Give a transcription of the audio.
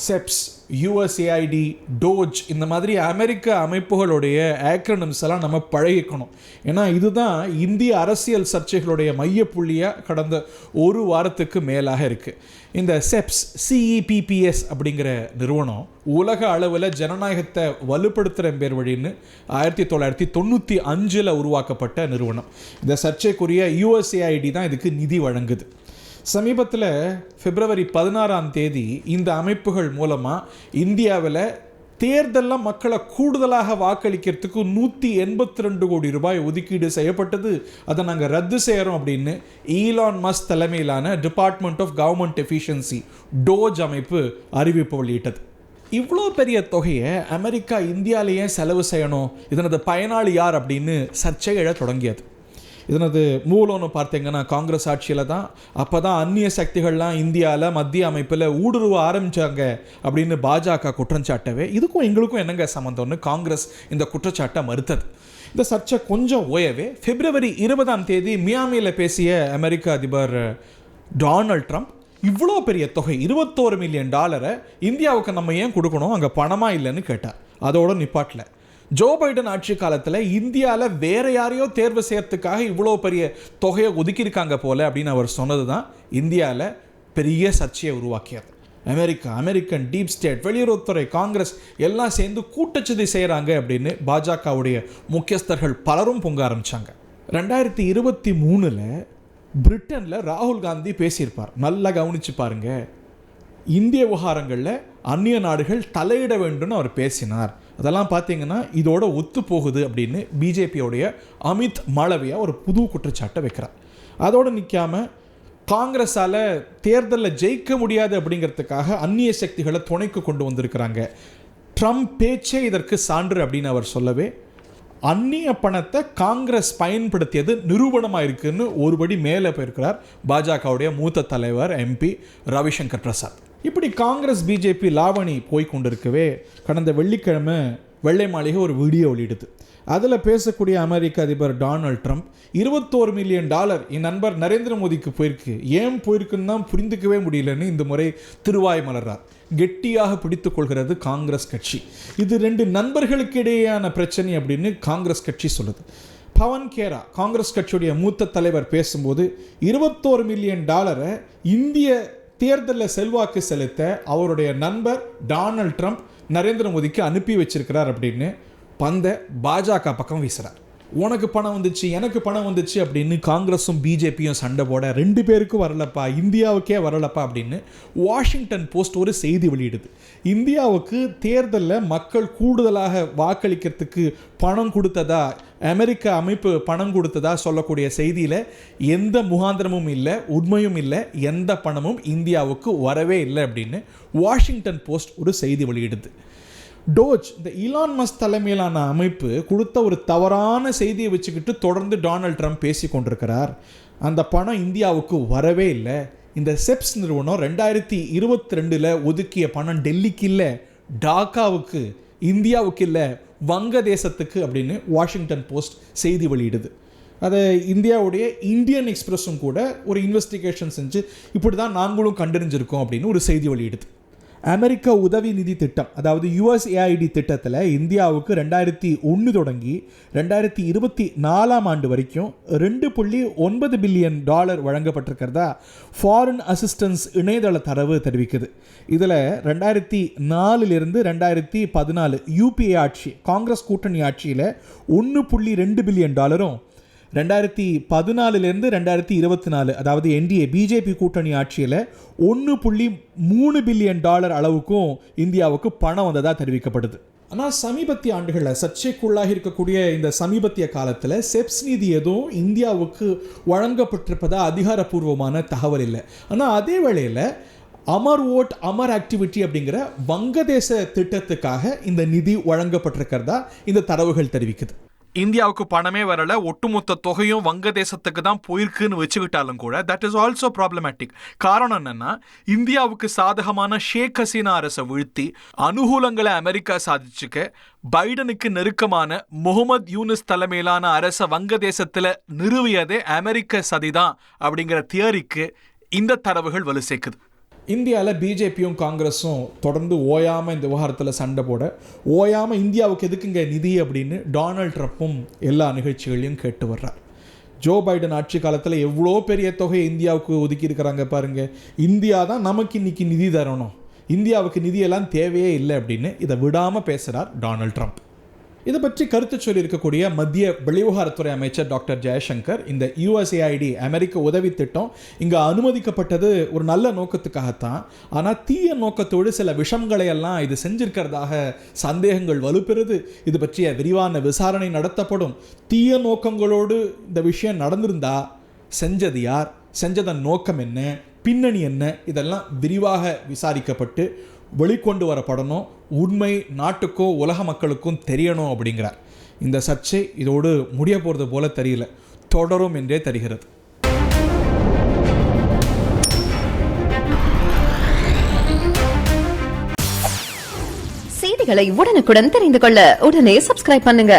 Chefs, USAID, Doge இந்த மாதிரி அமெரிக்க அமைப்புகளுடைய ஆக்ரனிம்ஸ் எல்லாம் நம்ம பழகிக்கணும். ஏன்னா இதுதான் இந்திய அரசியல் சர்ச்சைகளுடைய மையப்புள்ளியாக கடந்த ஒரு வாரத்துக்கு மேலாக இருக்குது. இந்த செப்ஸ், CEPPS அப்படிங்கிற நிறுவனம் உலக அளவில் ஜனநாயகத்தை வலுப்படுத்துகிற பேர் வழின்னு 1995 உருவாக்கப்பட்ட நிறுவனம். இந்த சர்ச்சைக்குரிய USAID தான் இதுக்கு நிதி வழங்குது. சமீபத்தில் February 16 இந்த அமைப்புகள் மூலமாக இந்தியாவில் தேர்தலில் மக்களை கூடுதலாக வாக்களிக்கிறதுக்கு 182 கோடி ரூபாய் ஒதுக்கீடு செய்யப்பட்டது. அதை நாங்கள் ரத்து செய்கிறோம் அப்படின்னு ஈலான் மஸ்க் தலைமையிலான department of government efficiency DOGE அமைப்பு அறிவிப்பு வெளியிட்டது. இவ்வளோ பெரிய தொகையை அமெரிக்கா இந்தியாவிலேயே செலவு செய்யணும், இதனது பயனாளி யார் அப்படின்னு சர்ச்சை எழ தொடங்கியது. இதனது மூலம்னு பார்த்தீங்கன்னா காங்கிரஸ் ஆட்சியில் தான். அப்போ தான் அந்நிய சக்திகள்லாம் இந்தியாவில் மத்திய அமைப்பில் ஊடுருவ ஆரம்பித்தாங்க அப்படின்னு பாஜக குற்றம் சாட்டவே இதுக்கும் எங்களுக்கும் என்னங்க சம்மந்தம்னு காங்கிரஸ் இந்த குற்றச்சாட்டை மறுத்தது. இந்த சர்ச்சை கொஞ்சம் ஓயவே February 20 மியாமியில் பேசிய அமெரிக்க அதிபர் டொனால்ட் ட்ரம்ப் இவ்வளோ பெரிய தொகை $21 மில்லியன் இந்தியாவுக்கு நம்ம ஏன் கொடுக்கணும், அங்கே பணமாக இல்லைன்னு கேட்டார். அதோட நிப்பாட்டில் ஜோ பைடன் ஆட்சி காலத்தில் இந்தியாவில் வேற யாரையோ தேர்வு செய்யறதுக்காக இவ்வளோ பெரிய தொகையை ஒதுக்கியிருக்காங்க போல அப்படின்னு அவர் சொன்னது தான் இந்தியாவில் பெரிய சர்ச்சையை உருவாக்கியது. அமெரிக்கன் டீப் ஸ்டேட், வெளியுறவுத்துறை, காங்கிரஸ் எல்லாம் சேர்ந்து கூட்டச்சதி செய்கிறாங்க அப்படின்னு பாஜகவுடைய முக்கியஸ்தர்கள் பலரும் பொங்க ஆரம்பித்தாங்க. 2023 பிரிட்டனில் ராகுல் காந்தி பேசியிருப்பார். நல்லா கவனிச்சு பாருங்க. இந்திய விவகாரங்களில் அந்நிய நாடுகள் தலையிட வேண்டும்னு அவர் பேசினார். அதெல்லாம் பார்த்தீங்கன்னா இதோட ஒத்து போகுது அப்படின்னு பிஜேபியோடைய அமித் மாளவியா ஒரு புது குற்றச்சாட்டை வைக்கிறார். அதோடு நிற்காமல் காங்கிரஸால் தேர்தலில் ஜெயிக்க முடியாது அப்படிங்கிறதுக்காக அந்நிய சக்திகளை துணைக்கு கொண்டு வந்திருக்கிறாங்க. ட்ரம்ப் பேச்சே இதற்கு சான்று அப்படின்னு அவர் சொல்லவே அந்நிய பணத்தை காங்கிரஸ் பயன்படுத்தியது நிரூபணமாக இருக்குன்னு ஒருபடி மேலே போயிருக்கிறார் பாஜகவுடைய மூத்த தலைவர் MP ரவிசங்கர் பிரசாத். இப்படி காங்கிரஸ் பிஜேபி லாவணி போய் கொண்டிருக்கவே கடந்த வெள்ளிக்கிழமை வெள்ளை மாளிகை ஒரு வீடியோ வெளியிடுது. அதில் பேசக்கூடிய அமெரிக்க அதிபர் டொனால்ட் ட்ரம்ப் $21 மில்லியன் என் நண்பர் நரேந்திர மோடிக்கு போயிருக்கு, ஏன் போயிருக்குன்னு தான் புரிந்துக்கவே முடியலன்னு இந்த முறை திருவாய் மலர்றார். கெட்டியாக பிடித்து கொள்கிறது காங்கிரஸ் கட்சி. இது 2 நண்பர்களுக்கு இடையேயான பிரச்சனை அப்படின்னு காங்கிரஸ் கட்சி சொல்லுது. பவன் கேரா காங்கிரஸ் கட்சியுடைய மூத்த தலைவர் பேசும்போது $21 மில்லியன் இந்திய தேர்தலில் செல்வாக்கு செலுத்த அவருடைய நண்பர் டொனால்ட் ட்ரம்ப் நரேந்திர மோடிக்கு அனுப்பி வச்சிருக்கிறார் அப்படின்னு பந்த பாஜக பக்கம் வீசுறார். உனக்கு பணம் வந்துச்சு, எனக்கு பணம் வந்துச்சு அப்படின்னு காங்கிரஸும் பிஜேபியும் சண்டை போட 2 பேருக்கும் வரலப்பா, இந்தியாவுக்கே வரலப்பா அப்படின்னு வாஷிங்டன் போஸ்ட் ஒரு செய்தி வெளியிடுது. இந்தியாவுக்கு தேர்தலில் மக்கள் கூடுதலாக வாக்களிக்கிறதுக்கு பணம் கொடுத்ததா, அமெரிக்க அமைப்பு பணம் கொடுத்ததா சொல்லக்கூடிய செய்தியில் எந்த முகாந்திரமும் இல்லை, உண்மையும் இல்லை, எந்த பணமும் இந்தியாவுக்கு வரவே இல்லை அப்படின்னு வாஷிங்டன் போஸ்ட் ஒரு செய்தி வெளியிடுது. டோஜ், இந்த ஈலான் மஸ்க் தலைமையிலான அமைப்பு கொடுத்த ஒரு தவறான செய்தியை வச்சுக்கிட்டு தொடர்ந்து டொனால்ட் ட்ரம்ப் பேசி கொண்டிருக்கிறார். அந்த பணம் இந்தியாவுக்கு வரவே இல்லை. இந்த செப்ஸ் நிறுவனம் 2022 ஒதுக்கிய பணம் டெல்லிக்கு இல்லை, டாக்காவுக்கு, இந்தியாவுக்கு இல்லை, வங்கதேசத்துக்கு அப்படின்னு வாஷிங்டன் போஸ்ட் செய்தி வெளியிடுது. அதை இந்தியாவுடைய இந்தியன் எக்ஸ்பிரஸும் கூட ஒரு இன்வெஸ்டிகேஷன் செஞ்சு இப்படி தான் நாங்களும் கண்டறிஞ்சிருக்கோம் அப்படின்னு ஒரு செய்தி வெளியிடுது. அமெரிக்க உதவி நிதி திட்டம், அதாவது USAID திட்டத்தில் இந்தியாவுக்கு 2001 தொடங்கி 2024 வரைக்கும் $2.9 பில்லியன் வழங்கப்பட்டிருக்கிறதா ஃபாரின் அசிஸ்டன்ஸ் இணையதள தரவு தெரிவிக்குது. இதில் 2004 2014 UPA ஆட்சி, காங்கிரஸ் கூட்டணி ஆட்சியில் $1.2 பில்லியன் 2014 2024 அதாவது NDA பிஜேபி கூட்டணி ஆட்சியில் $1.3 பில்லியன் அளவுக்கும் இந்தியாவுக்கு பணம் வந்ததாக தெரிவிக்கப்படுது. ஆனால் சமீபத்திய ஆண்டுகளில் சர்ச்சைக்குள்ளாக இருக்கக்கூடிய இந்த சமீபத்திய காலத்தில் செப்ஸ் நிதி எதுவும் இந்தியாவுக்கு வழங்கப்பட்டிருப்பதா அதிகாரப்பூர்வமான தகவல் இல்லை. ஆனால் அதே வேளையில் அமர் ஓட் அமர் ஆக்டிவிட்டி அப்படிங்கிற வங்கதேச திட்டத்துக்காக இந்த நிதி வழங்கப்பட்டிருக்கிறதா இந்த தரவுகள் தெரிவிக்குது. இந்தியாவுக்கு பணமே வரல, ஒட்டுமொத்த தொகையும் வங்கதேசத்துக்கு தான் போயிருக்குன்னு வச்சுக்கிட்டாலும் கூட தட் இஸ் ஆல்சோ ப்ராப்ளமேட்டிக். காரணம் என்னன்னா, இந்தியாவுக்கு சாதகமான ஷேக் ஹசீனா அரசை வீழ்த்தி அனுகூலங்களை அமெரிக்கா சாதிச்சுக்க பைடனுக்கு நெருக்கமான முகமது யூனிஸ் தலைமையிலான அரச வங்கதேசத்தில் நிறுவியதே அமெரிக்க சதிதான் அப்படிங்கிற தியரிக்கு இந்த தரவுகள் வலு சேர்க்குது. இந்தியாவில் பிஜேபியும் காங்கிரஸும் தொடர்ந்து ஓயாமல் இந்த விவகாரத்தில் சண்டை போட, ஓயாமல் இந்தியாவுக்கு எதுக்குங்க நிதி அப்படின்னு டொனால்ட் ட்ரம்ப்பும் எல்லா நிகழ்ச்சிகளையும் கேட்டு வர்றார். ஜோ பைடன் ஆட்சி காலத்தில் எவ்வளோ பெரிய தொகையை இந்தியாவுக்கு ஒதுக்கி இருக்கிறாங்க பாருங்கள். இந்தியா தான் நமக்கு இன்னைக்கு நிதி தரணும், இந்தியாவுக்கு நிதியெல்லாம் தேவையே இல்லை அப்படின்னு இதை விடாமல் பேசுகிறார் டொனால்ட் ட்ரம்ப். இதை பற்றி கருத்து சொல்லியிருக்கக்கூடிய மத்திய வெளிவிவகாரத்துறை அமைச்சர் டாக்டர் ஜெயசங்கர், இந்த USAID அமெரிக்க உதவி திட்டம் இங்கே அனுமதிக்கப்பட்டது ஒரு நல்ல நோக்கத்துக்காகத்தான், ஆனால் தீய நோக்கத்தோடு சில விஷயங்களை எல்லாம் இது செஞ்சிருக்கிறதாக சந்தேகங்கள் வலுப்பெறுது, இது பற்றிய விரிவான விசாரணை நடத்தப்படும், தீய நோக்கங்களோடு இந்த விஷயம் நடந்திருந்தா செஞ்சது யார், செஞ்சதன் நோக்கம் என்ன, பின்னணி என்ன, இதெல்லாம் விரிவாக விசாரிக்கப்பட்டு வெளிக்கொண்டு வரப்படணும், உண்மை நாட்டுக்கோ உலக மக்களுக்கும் தெரியணும் அப்படிங்கிறார். இந்த சர்ச்சை இதோடு முடிய போகிறது போல தெரியல, தொடரும் என்றே தெரிகிறது. செய்திகளை உடனுக்குடன் தெரிந்து கொள்ள உடனே சப்ஸ்கிரைப் பண்ணுங்க.